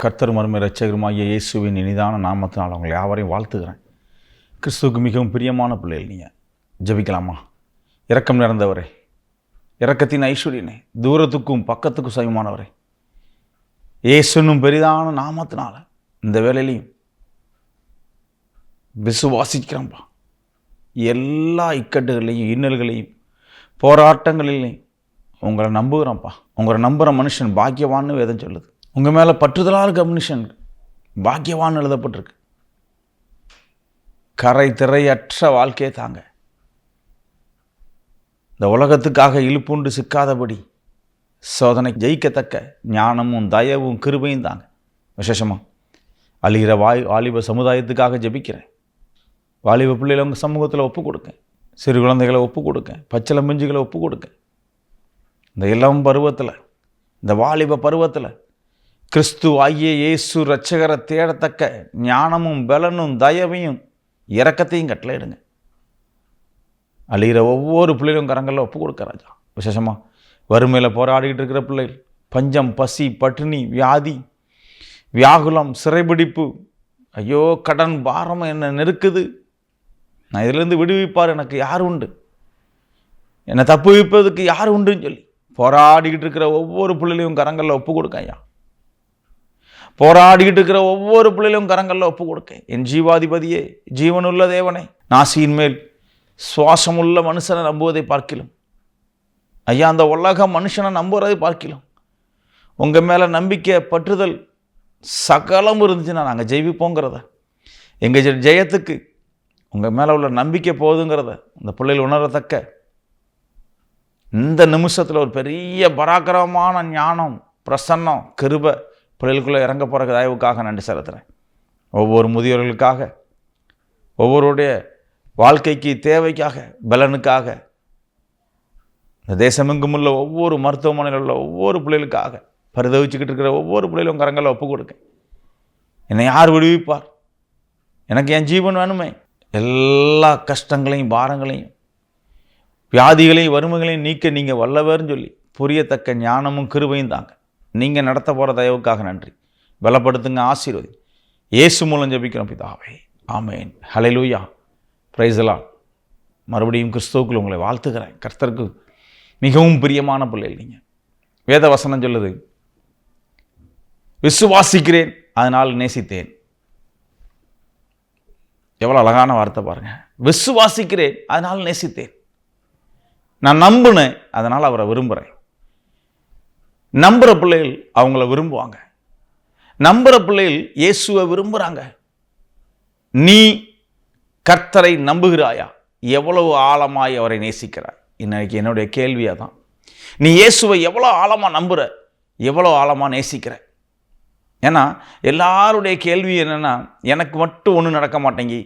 கர்த்தரும் அருமை இரட்சகருமாகிய இயேசுவின் இனிதான நாமத்தினால் அவங்களை யாவரையும் வாழ்த்துகிறேன். கிறிஸ்துவுக்கு மிகவும் பிரியமான பிள்ளைகள் நீங்கள் ஜெபிக்கலாமா? இரக்கம் நிறைந்தவரே, இரக்கத்தின் ஐஸ்வர்யனே, தூரத்துக்கும் பக்கத்துக்கும் சமமானவரே, இயேசுனும் பெரிதான நாமத்தினால இந்த வேலையிலையும் விசுவாசிக்கிறோம்ப்பா. எல்லா இக்கட்டுகளையும் இன்னல்களையும் போராட்டங்களிலையும் உங்களை நம்புகிறோம்ப்பா. உங்களை நம்புகிற மனுஷன் பாக்கியவான்னு வேதம் சொல்லுது. உங்கள் மேலே பற்றுதலால் இருக்க மனுஷன் பாக்கியவான் எழுதப்பட்டிருக்கு. கரை திரையற்ற வாழ்க்கையை தாங்க. இந்த உலகத்துக்காக இழுப்புண்டு சிக்காதபடி சோதனை ஜெயிக்கத்தக்க ஞானமும் தயவும் கிருபையும் தாங்க. விசேஷமாக அழிகிற வாலிப சமுதாயத்துக்காக ஜெபிக்கிறேன். வாலிப பிள்ளைகளை உங்கள் சமூகத்தில் ஒப்பு கொடுக்க, சிறு குழந்தைகளை ஒப்பு கொடுக்க, பச்சளை மிஞ்சுகளை ஒப்பு கொடுக்க. இந்த இளம் பருவத்தில், இந்த வாலிப பருவத்தில் கிறிஸ்து ஆகிய இயேசு இரட்சகரை தேடத்தக்க ஞானமும் பலனும் தயவையும் இரக்கத்தையும் கட்டளையிடுங்க. அழிகிற ஒவ்வொரு பிள்ளைகளும் கரங்களில் ஒப்பு கொடுக்க ராஜா. விசேஷமாக வறுமையில் போராடிக்கிட்டு இருக்கிற பிள்ளைகள், பஞ்சம், பசி, பட்டினி, வியாதி, வியாகுலம், சிறைபிடிப்பு, ஐயோ கடன் பாரம் என்னை நெருக்குது, நான் இதிலேருந்து விடுவிப்பார் எனக்கு யார் உண்டு, என்னை தப்பு வைப்பதுக்கு யார் உண்டுன்னு சொல்லி போராடிக்கிட்டு இருக்கிற ஒவ்வொரு பிள்ளைகளையும் கரங்களில் ஒப்பு கொடுக்க ஐயா. போராடிக்கிட்டு இருக்கிற ஒவ்வொரு பிள்ளைகளும் கரங்களில் ஒப்பு கொடுக்க. என் ஜீவாதிபதியே, ஜீவனுள்ள தேவனே, நாசியின் மேல் சுவாசமுள்ள மனுஷனை நம்புவதை பார்க்கிலும் ஐயா, அந்த உலக மனுஷனை நம்புவதை பார்க்கிலும் உங்கள் மேலே நம்பிக்கை பற்றுதல் சகலம் இருந்துச்சுன்னா நாங்கள் ஜெயிப்போங்கிறத, எங்கள் ஜெயத்துக்கு உங்கள் மேலே உள்ள நம்பிக்கை போகுதுங்கிறத இந்த பிள்ளைகள் உணரத்தக்க இந்த நிமிஷத்தில் ஒரு பெரிய பராக்கிரமமான ஞானம், பிரசன்னம், கிருபை பிள்ளைகளுக்குள்ளே இறங்க போகிற தயவுக்காக நன்றி செலுத்துகிறேன். ஒவ்வொரு முதியோர்களுக்காக, ஒவ்வொருடைய வாழ்க்கைக்கு தேவைக்காக, பலனுக்காக, இந்த தேசமெங்கும் உள்ள ஒவ்வொரு மருத்துவமனையில் உள்ள ஒவ்வொரு பிள்ளைகளுக்காக பரிதவிச்சுக்கிட்டு இருக்கிற ஒவ்வொரு பிள்ளைகளும் கரங்களை ஒப்பு கொடுக்க. என்னை யார் விடுவிப்பார்? எனக்கு என் ஜீவன் வேணுமே. எல்லா கஷ்டங்களையும் பாரங்களையும் வியாதிகளையும் வறுமைகளையும் நீக்க நீங்கள் வல்லவர்னு சொல்லி புரியத்தக்க ஞானமும் கிருபையும் தாங்க. நீங்கள் நடத்த போகிற தயவுக்காக நன்றி. பலப்படுத்துங்க, ஆசீர்வதி. இயேசு மூலம் ஜெபிக்கிறோம் பிதாவே, ஆமேன். ஹல்லேலூயா, பிரைஸ் தி லார்ட். மறுபடியும் கிறிஸ்துவுக்குள் உங்களை வாழ்த்துக்கிறேன். கர்த்தருக்கு மிகவும் பிரியமான பிள்ளைகள் நீங்கள். வேத வசனம் சொல்லுது, விசுவாசிக்கிறேன் அதனால் நேசித்தேன். எவ்வளோ அழகான வார்த்தை பாருங்கள். விசுவாசிக்கிறேன் அதனால் நேசித்தேன். நான் நம்பினேன் அதனால் அவரை விரும்புகிறேன். நம்புகிற பிள்ளைகள் அவங்கள விரும்புவாங்க. நம்புகிற பிள்ளைகள் இயேசுவை விரும்புகிறாங்க. நீ கர்த்தரை நம்புகிறாயா? எவ்வளவு ஆழமாய் அவரை நேசிக்கிறாய்? இன்னைக்கு என்னுடைய கேள்வியாக தான். நீ இயேசுவை எவ்வளோ ஆழமாக நம்புகிற, எவ்வளோ ஆழமாக நேசிக்கிற? ஏன்னா எல்லாருடைய கேள்வி என்னென்னா, எனக்கு மட்டும் ஒன்றும் நடக்க மாட்டேங்கி.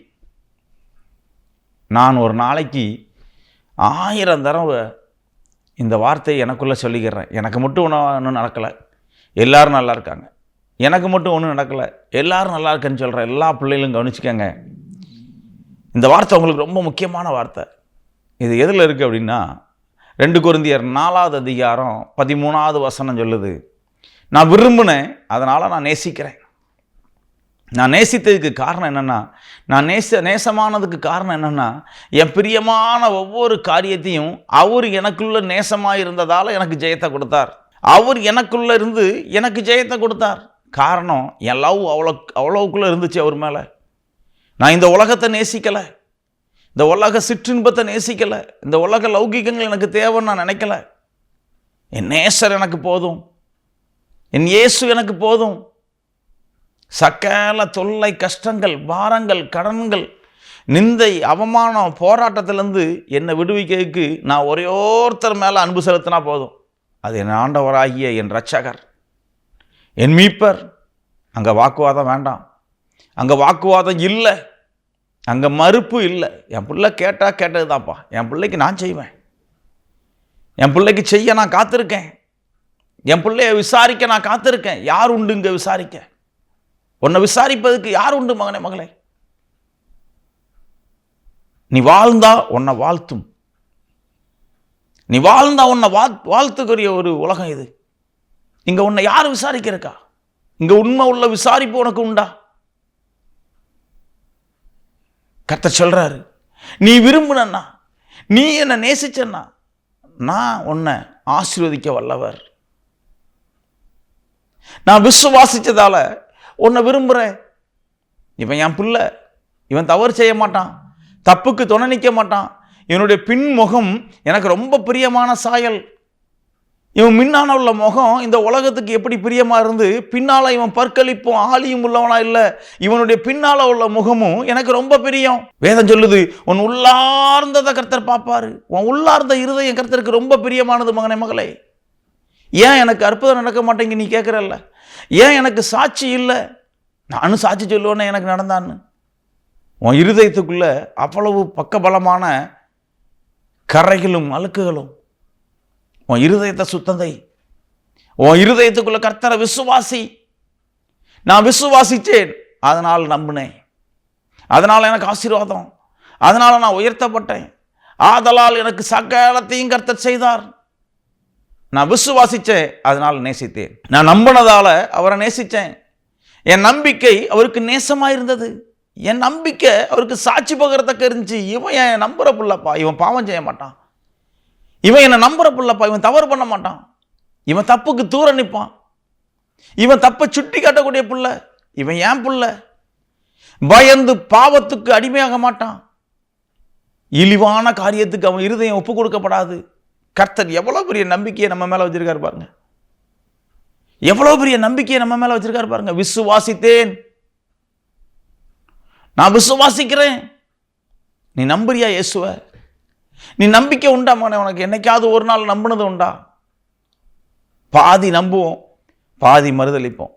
நான் ஒரு நாளைக்கு 1000 தடவை இந்த வார்த்தையை எனக்குள்ளே சொல்லிக்கிறேன். எனக்கு மட்டும் ஒன்றும் நடக்கலை, எல்லோரும் நல்லா இருக்காங்க. எனக்கு மட்டும் ஒன்றும் நடக்கலை, எல்லோரும் நல்லா இருக்குன்னு சொல்கிற எல்லா பிள்ளைகளும் கவனிச்சுக்கங்க. இந்த வார்த்தை உங்களுக்கு ரொம்ப முக்கியமான வார்த்தை. இது எதில் இருக்குது அப்படின்னா, 2 கொரிந்தியர் 4வது அதிகாரம் 13வது வசனம் சொல்லுது, நான் விரும்பினேன் அதனால் நான் நேசிக்கிறேன். நான் நேசித்ததுக்கு காரணம் என்னென்னா, நான் நேசமானதுக்கு காரணம் என்னென்னா, என் பிரியமான ஒவ்வொரு காரியத்தையும் அவர் எனக்குள்ள நேசமாக இருந்ததால் எனக்கு ஜெயத்தை கொடுத்தார். அவர் எனக்குள்ளே இருந்து எனக்கு ஜெயத்தை கொடுத்தார். காரணம், என் லவ் அவ்வளோக்குள்ளே இருந்துச்சு அவர் மேலே. நான் இந்த உலகத்தை நேசிக்கலை, இந்த உலக சிற்றின்பத்தை நேசிக்கலை, இந்த உலக லௌகிகங்கள் எனக்கு தேவைன்னு நான் நினைக்கல. என் நேசர் எனக்கு போதும், என் இயேசு எனக்கு போதும். சகல தொல்லை, கஷ்டங்கள், பாரங்கள், கடன்கள், நிந்தை, அவமானம், போராட்டத்திலேருந்து என்னை விடுவிக்கிறதுக்கு நான் ஒரே ஒருத்தர் மேலே அன்பு செலுத்தினா போதும். அது என் ஆண்டவராகிய என் இரட்சகர், என் மீட்பர். அங்கே வாக்குவாதம் வேண்டாம், அங்கே வாக்குவாதம் இல்லை, அங்கே மறுப்பு இல்லை. என் பிள்ளை கேட்டால் கேட்டது தான்ப்பா, என் பிள்ளைக்கு நான் செய்வேன், என் பிள்ளைக்கு செய்ய நான் காத்திருக்கேன், என் பிள்ளைய விசாரிக்க நான் காத்திருக்கேன். யார் உண்டு இங்கே விசாரிக்க? உன்னை விசாரிப்பதுக்கு யார் உண்டு மகனே, மகளே? நீ வாழ்ந்தா உன்னை வாழ்த்தும், நீ வாழ்ந்தா உன்னை வாழ்த்துக்குரிய ஒரு உலகம் இது. இங்கே உன்னை யார் விசாரிக்கிறக்கா? இங்க உண்மை உள்ள விசாரிப்பு உனக்கு உண்டா? கர்த்தர் சொல்றாரு, நீ விரும்பினா, நீ என்ன நேசிச்சன்னா, நான் உன்னை ஆசீர்வதிக்க வல்லவர். நான் விசுவாசிச்சதால உன்னை விரும்புறேன். இவன் என் பிள்ளை, இவன் தவறு செய்ய மாட்டான், தப்புக்கு துணை நிற்க மாட்டான், இவனுடைய பின்முகம் எனக்கு ரொம்ப பிரியமான சாயல். இவன் முன்னால உள்ள முகம் இந்த உலகத்துக்கு எப்படி பிரியமா இருந்து பின்னால இவன் பற்களிப்பும் ஆளியும் உள்ளவனா இல்லை, இவனுடைய பின்னால உள்ள முகமும் எனக்கு ரொம்ப பிரியம். வேதம் சொல்லுது, உன் உள்ளார்ந்ததை கர்த்தர் பார்ப்பாரு. உன் உள்ளார்ந்த இருதயம் கர்த்தருக்கு ரொம்ப பிரியமானது. மகனே மகளே, ஏன் எனக்கு அற்புதம் நடக்க மாட்டேங்க நீ கேட்குறல்ல, ஏன் எனக்கு சாட்சி இல்லை? நானும் சாட்சி சொல்லுவேன்னு எனக்கு நடந்தான்னு. உன் இருதயத்துக்குள்ள அவ்வளவு பக்கபலமான கரைகளும் அழுக்குகளும். உன் இருதயத்தை சுத்தந்தை, உன் இருதயத்துக்குள்ள கர்த்தரை விசுவாசி. நான் விசுவாசிச்சேன், அதனால் நம்பினேன், அதனால் எனக்கு ஆசீர்வாதம், அதனால் நான் உயர்த்தப்பட்டேன், ஆதலால் எனக்கு சகலத்தையும் கர்த்தர் செய்தார். நான் விசுவாசிச்சேன், அதனால் நேசித்தேன். நான் நம்பினதால அவரை நேசித்தேன். என் நம்பிக்கை அவருக்கு நேசமாயிருந்தது. என் நம்பிக்கை அவருக்கு சாட்சி பகரத்தக்க இருந்துச்சு. இவன் என் நம்புற புள்ளப்பா, இவன் பாவம் செய்ய மாட்டான், இவன் என்னை நம்புற புள்ளப்பா, இவன் தவறு பண்ண மாட்டான், இவன் தப்புக்கு தூர நிற்பான், இவன் தப்பை சுட்டி காட்டக்கூடிய புள்ள, இவன் ஏன் புள்ள, பயந்து பாவத்துக்கு அடிமையாக மாட்டான், இழிவான காரியத்துக்கு அவன் இருதயம் ஒப்பு கொடுக்கப்படாது. கர்த்தர் எவ்வளவு பெரிய நம்பிக்கையை நம்ம மேல வச்சிருக்காரு பாருங்க, எவ்வளவு பெரிய நம்பிக்கையை நம்ம மேல வச்சிருக்காரு பாருங்க. விசுவாசித்தேன், நான் விசுவாசிக்கிறேன். நீ நம்புறியா இயேசுவ? நீ நம்பிக்கை உண்டா மகனே? உனக்கு என்னைக்காவது ஒரு நாள் நம்பினது உண்டா? பாதி நம்புவோம், பாதி மறுதளிப்போம்,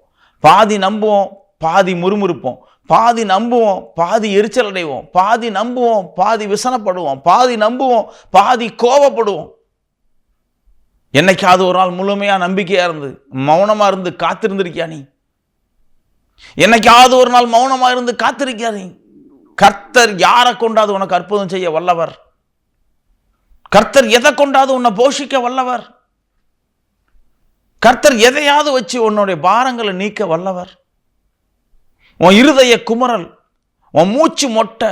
பாதி நம்புவோம், பாதி முறுமுறுப்போம், பாதி நம்புவோம், பாதி எரிச்சல் அடைவோம், பாதி நம்புவோம், பாதி விசனப்படுவோம், பாதி நம்புவோம், பாதி கோபப்படுவோம். என்னைக்காவது ஒரு நாள் முழுமையா நம்பிக்கையா இருந்து மௌனமா இருந்து காத்திருந்திருக்கியா நீ? என்னைக்காவது ஒரு நாள் மௌனமா இருந்து காத்திருக்கியா நீ? கர்த்தர் யாரை கொண்டாது உனக்கு அற்புதம் செய்ய வல்லவர். கர்த்தர் எதை கொண்டாது உன்னை போஷிக்க வல்லவர். கர்த்தர் எதையாவது வச்சு உன்னுடைய பாரங்களை நீக்க வல்லவர். உன் இருதய குமரல், உன் மூச்சு மொட்டை,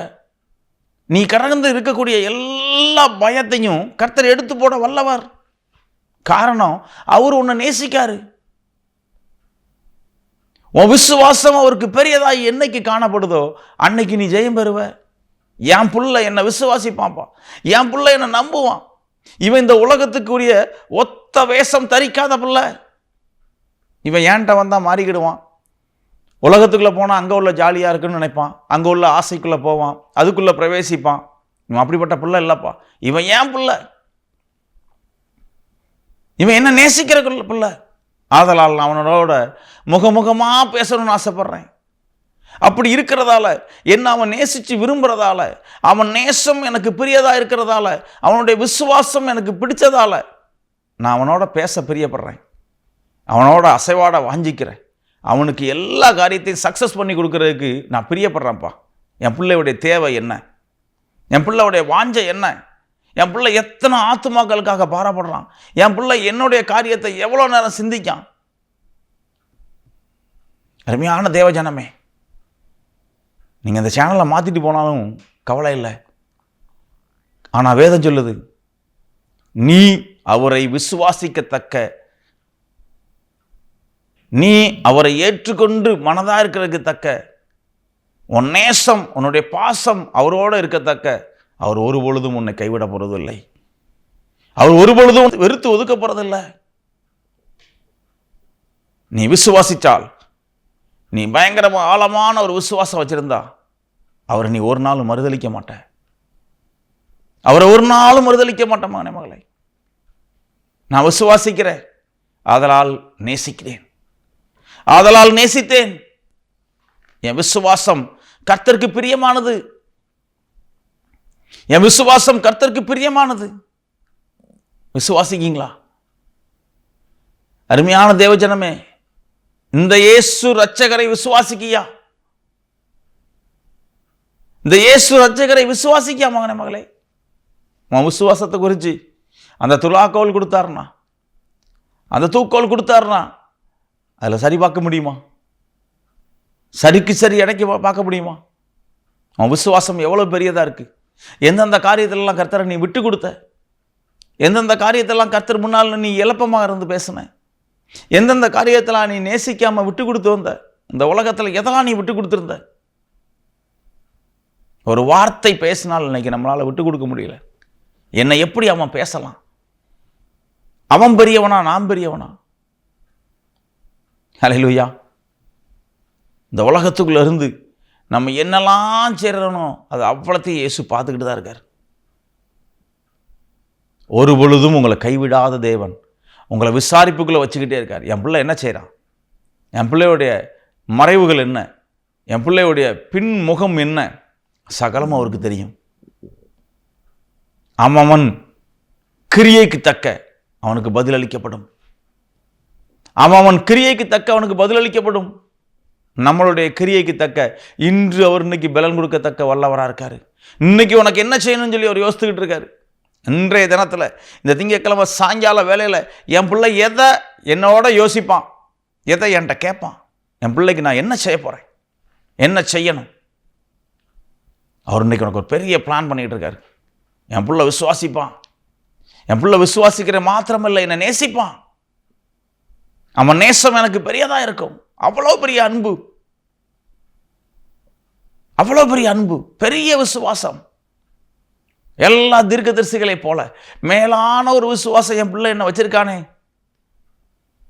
நீ கடந்து இருக்கக்கூடிய எல்லா பயத்தையும் கர்த்தர் எடுத்து போட வல்லவர். காரணம், அவர் உன்னை நேசிக்காரு. உன் விசுவாசம் அவருக்கு பெரியதாய் என்னைக்கு காணப்படுதோ அன்னைக்கு நீ ஜெயம் பெறுவ. என் புள்ள என்னை விசுவாசிப்பான்ப்பா, என் புள்ள என்னை நம்புவான், இவன் இந்த உலகத்துக்குரிய ஒத்த வேஷம் தரிக்காத பிள்ளை, இவன் ஏன்ட்ட வந்தா மாறிக்கிடுவான், உலகத்துக்குள்ள போனா அங்க உள்ள ஜாலியா இருக்குன்னு நினைப்பான், அங்க உள்ள ஆசைக்குள்ள போவான், அதுக்குள்ள பிரவேசிப்பான். இவன் அப்படிப்பட்ட பிள்ளை இல்லப்பா, இவன் ஏன் பிள்ளை, இவன் என்ன நேசிக்கிற பிள்ளை. ஆதலால் நான் அவனோட முகமுகமா பேசணும்னு ஆசைப்படுறேன். அப்படி இருக்கிறதால, என்ன அவன் நேசிச்சு விரும்புறதால, அவன் நேசம் எனக்கு பிரியதா இருக்கிறதால, அவனுடைய விசுவாசம் எனக்கு பிடிச்சதால நான் அவனோட பேச பிரியப்படுறேன், அவனோட அசைவாட வாஞ்சிக்கிறேன், அவனுக்கு எல்லா காரியத்தையும் சக்சஸ் பண்ணி கொடுக்கறதுக்கு நான் பிரியப்படுறேன்ப்பா. என் பிள்ளையுடைய தேவை என்ன, என் பிள்ளையுடைய வாஞ்சை என்ன, என் பிள்ளை எத்தனை ஆத்துமாக்களுக்காக பாரப்படுறான், என் பிள்ளை என்னுடைய காரியத்தை எவ்வளோ நேரம் சிந்திக்கான். அருமையான தேவஜனமே, நீங்கள் இந்த சேனலை மாற்றிட்டு போனாலும் கவலை இல்லை. ஆனால் வேதம் சொல்லுது, நீ அவரை விசுவாசிக்கத்தக்க, நீ அவரை ஏற்றுக்கொண்டு மனதாக இருக்கிறதுக்கு தக்க, உன் நேசம் உன்னுடைய பாசம் அவரோடு இருக்கத்தக்க, அவர் ஒரு பொழுதும் உன்னை கைவிட போறதில்லை, அவர் ஒரு பொழுதும் வெறுத்து ஒதுக்க போறதில்லை. நீ விசுவாசிச்சால், நீ பயங்கரமா ஆழமான ஒரு விசுவாசம் வச்சிருந்தா அவரை நீ ஒரு நாளும் மறுதளிக்க மாட்ட, அவரை ஒரு நாளும் மறுதளிக்க மாட்டேன் மகனே மகளே. நான் விசுவாசிக்கிறேன், ஆதலால் நேசிக்கிறேன், ஆதலால் நேசித்தேன். என் விசுவாசம் கர்த்தருக்கு பிரியமானது, என் விசுவாசம் கர்த்தருக்கு பிரியமானது. விசுவாசிக்கீங்களா? அருமையான தேவஜனமே, இந்த இயேசு ரட்சகரை விசுவாசிக்கியா? இந்த இயேசு ரட்சகரை விசுவாசிக்கியா மகனே மகளே? உன் விசுவாசத்தை குறித்து அந்த துலாக்கோல் கொடுத்தாருனா, அந்த தூக்கோல் கொடுத்தாருனா அதில் சரி பார்க்க முடியுமா? சரிக்கு சரி இடைக்கு பார்க்க முடியுமா? உன் விசுவாசம் எவ்வளோ பெரியதாக இருக்குது. எந்தெந்த காரியத்திலலாம் கர்த்தரை நீ விட்டு கொடுத்த, எந்தெந்த காரியத்தெல்லாம் கர்த்தர் முன்னால் நீ இழப்பமாக இருந்து பேசின, எந்தெந்த காரியத்தெல்லாம் நீ நேசிக்காமல் விட்டு கொடுத்து வந்த, இந்த உலகத்தில் எதெல்லாம் நீ விட்டு கொடுத்துருந்த. ஒரு வார்த்தை பேசினால் இன்னைக்கு நம்மளால் விட்டு கொடுக்க முடியல. என்னை எப்படி அவன் பேசலாம்? அவன் பெரியவனா நான் பெரியவனா? ஹல்லேலூயா. இந்த உலகத்துக்குள்ள இருந்து நம்ம என்னெல்லாம் செய்யறனோ அது அவ்வளோத்தையும் இயேசு பார்த்துக்கிட்டு தான் இருக்கார். ஒரு பொழுதும் உங்களை கைவிடாத தேவன் உங்களை விசாரிப்புக்குள்ளே வச்சுக்கிட்டே இருக்கார். என் பிள்ளை என்ன செய்கிறான், என் பிள்ளையுடைய மறைவுகள் என்ன, என் பிள்ளையுடைய பின்முகம் என்ன, சகலம் அவருக்கு தெரியும். அவன் கிரியைக்கு தக்க அவனுக்கு பதிலளிக்கப்படும். அவன் கிரியைக்கு தக்க அவனுக்கு பதிலளிக்கப்படும். நம்மளுடைய கிரியைக்கு தக்க இன்று அவர் இன்னைக்கு பலன் கொடுக்கத்தக்க வல்லவராக இருக்காரு. இன்னைக்கு உனக்கு என்ன செய்யணும்னு சொல்லி அவர் யோசித்துக்கிட்டு இருக்காரு. இன்றைய தினத்தில் இந்த திங்கட்கிழமை சாயங்கால வேலையில் என் பிள்ளை எதை என்னோட யோசிப்பான், எதை என்கிட்ட கேட்பான், என் பிள்ளைக்கு நான் என்ன செய்ய போகிறேன், என்ன செய்யணும். அவர் இன்னைக்கு உனக்கு ஒரு பெரிய பிளான் பண்ணிக்கிட்டு இருக்காரு. என் பிள்ளை விசுவாசிப்பான். என் பிள்ளை விசுவாசிக்கிற மாத்திரமில்லை, என்னை நேசிப்பான். அவன் நேசம் எனக்கு பெரியதாக இருக்கும். அவ்வளோ பெரிய அன்பு, அவ்வளோ பெரிய அன்பு, பெரிய விசுவாசம். எல்லா தீர்க்கதரிசிகளை போல மேலான ஒரு விசுவாசம் என் பிள்ளை என்ன வச்சிருக்கானே.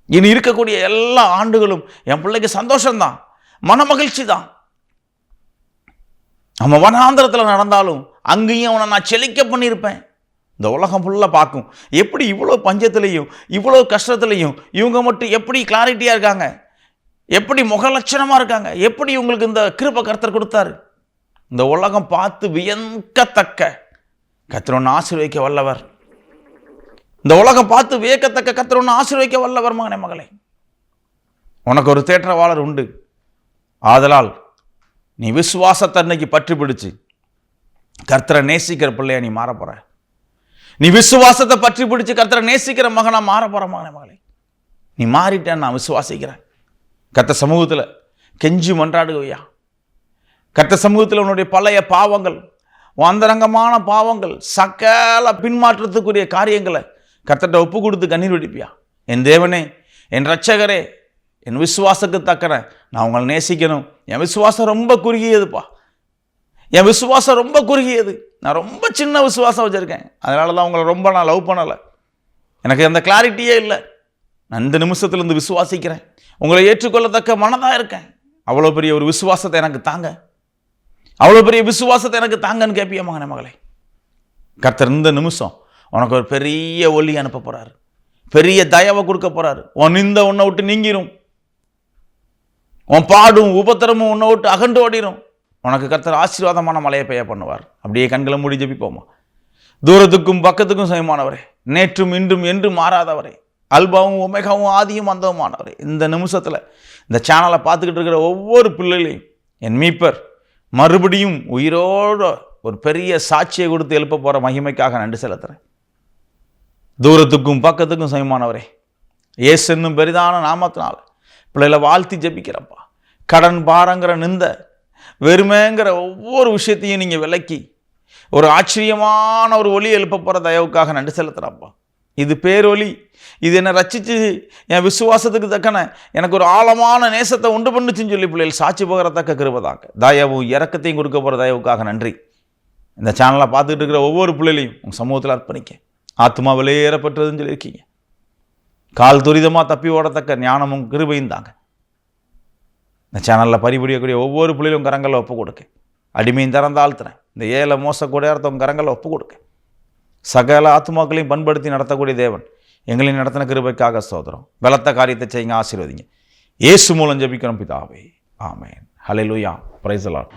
இனி இருக்கக்கூடிய எல்லா ஆண்டுகளும் என் பிள்ளைக்கு சந்தோஷம்தான், மன மகிழ்ச்சி தான். அவன் வனாந்திரத்தில் நடந்தாலும் அங்கேயும் அவனை நான் செழிக்க பண்ணியிருப்பேன். இந்த உலகம் ஃபுல்லாக பார்க்கும், எப்படி இவ்வளோ பஞ்சத்துலையும் இவ்வளோ கஷ்டத்துலையும் இவங்க மட்டும் எப்படி கிளாரிட்டியாக இருக்காங்க, எப்படி முகலட்சணமாக இருக்காங்க, எப்படி இவங்களுக்கு இந்த கிருபை கர்த்தர் கொடுத்தாரு. இந்த உலகம் பார்த்து வியக்கத்தக்க கர்த்தர் ஒன்று ஆசீர்வதிக்க வல்லவர். இந்த உலகம் பார்த்து வியக்கத்தக்க கர்த்தர் ஒன்று ஆசீர்வதிக்க வல்லவர். மகனே மகளே, உனக்கு ஒரு தேற்றவாளர் உண்டு. ஆதலால் நீ விசுவாசத்தை அன்னைக்கு பற்றி பிடிச்சு கர்த்தரை நேசிக்கிற பிள்ளையா நீ மாற போற. நீ விசுவாசத்தை பற்றி பிடிச்சு கர்த்தரை நேசிக்கிற மகனா மாற போற. மகனே மகளே, நீ மாறிட்டேன்னு நான் விசுவாசிக்கிறேன். கர்த்தர் சமூகத்தில் கெஞ்சி மன்றாடுகையா. கர்த்தர் சமூகத்தில் உன்னுடைய பழைய பாவங்கள், அந்தரங்கமான பாவங்கள், சகல பின்மாற்றத்துக்குரிய காரியங்களை கர்த்தர்கிட்ட ஒப்பு கொடுத்து கண்ணீர் வெடிப்பியா. என் தேவனே, என் இரட்சகரே, என் விசுவாசத்துக்கு தக்கன நான் உங்களை நேசிக்கணும். என் விசுவாசம் ரொம்ப குறுகியதுப்பா, என் விசுவாசம் ரொம்ப குறுகியது. நான் ரொம்ப சின்ன விசுவாசம் வச்சுருக்கேன். அதனால தான் உங்களை ரொம்ப நான் லவ் பண்ணலை. எனக்கு அந்த கிளாரிட்டியே இல்லை. நான் இந்த நிமிஷத்துலேருந்து விசுவாசிக்கிறேன், உங்களை ஏற்றுக்கொள்ளத்தக்க மனதாக இருக்கேன். அவ்வளோ பெரிய ஒரு விசுவாசத்தை எனக்கு தாங்க, அவ்வளோ பெரிய விசுவாசத்தை எனக்கு தாங்கன்னு கேட்பிய மகனே மகளே. கர்த்தர் இந்த நிமிஷம் உனக்கு ஒரு பெரிய ஒலி அனுப்ப போகிறாரு, பெரிய தயவை கொடுக்க போகிறாரு. உன்னை விட்டு நீங்கிரும், உன் பாடும் உபத்திரமும் உன்னை விட்டு அகண்டு ஓடிடும். உனக்கு கர்த்தர் ஆசீர்வாதமான மழையை பெய்ய பண்ணுவார். அப்படியே கண்களை மூடி ஜெபிப்போமா. தூரத்துக்கும் பக்கத்துக்கும் சமமானவரே, நேற்றும் இன்றும் என்றும் மாறாதவரே, அல்பாவும் ஒமேகாவும் ஆதியும் அந்தவுமானவரே, இந்த நிமிஷத்தில் இந்த சேனலை பார்த்துக்கிட்டு இருக்கிற ஒவ்வொரு பிள்ளைகளையும் என் மீட்பர் மறுபடியும் உயிரோடு ஒரு பெரிய சாட்சியை கொடுத்து எழுப்ப போகிற மகிமைக்காக நன்றி செலுத்துகிறேன். தூரத்துக்கும் பக்கத்துக்கும் சமமானவரே, இயேசு என்னும் பெரிதான நாமத்தினால் பிள்ளைகளை வாழ்த்தி ஜெபிக்கிறப்பா. கடன் பாரங்கிற நிந்த வெறுமைங்கிற ஒவ்வொரு விஷயத்தையும் நீங்கள் விலக்கி ஒரு ஆச்சரியமான ஒரு ஒலி எழுப்ப போகிற தயவுக்காக நன்றி செலுத்துகிறப்பா. இது பேரொலி, இது என்னை ரச்சிச்சு என் விசுவாசத்துக்கு தக்கன எனக்கு ஒரு ஆழமான நேசத்தை உண்டு பண்ணுச்சுன்னு சொல்லி பிள்ளைகள் சாட்சி போகிறத்தக்க கிருபைதாங்க. தயவும் இறக்கத்தையும் கொடுக்க போகிற தயவுக்காக நன்றி. இந்த சேனலை பார்த்துக்கிட்டு இருக்கிற ஒவ்வொரு பிள்ளைகளையும் உங்கள் சமூகத்தில் அர்ப்பணிக்க. ஆத்மா வெளியேறப்பட்டதுன்னு சொல்லியிருக்கீங்க. கால் துரிதமாக தப்பி ஓடத்தக்க ஞானமும் கிருபையும் தாங்க. இந்த சேனலில் பறிபுரியக்கூடிய ஒவ்வொரு பிள்ளைகளும் கரங்களில் ஒப்பு கொடுக்க. அடிமையும் திறந்தாழ்த்துறேன். இந்த ஏழை மோசக்கூடிய அர்த்தம் கரங்களில் ஒப்பு கொடுக்க. சகல ஆத்மாக்களையும் பண்படுத்தி நடத்தக்கூடிய தேவன் எங்களையும் நடத்தின கிருபைக்காக ஸ்தோத்திரம். பலத்த காரியத்தை செய்யுங்க, ஆசீர்வதிங்க. இயேசு மூலம் ஜெபிக்கிறோம் பிதாவே, ஆமென். ஹல்லேலூயா. Praise the Lord.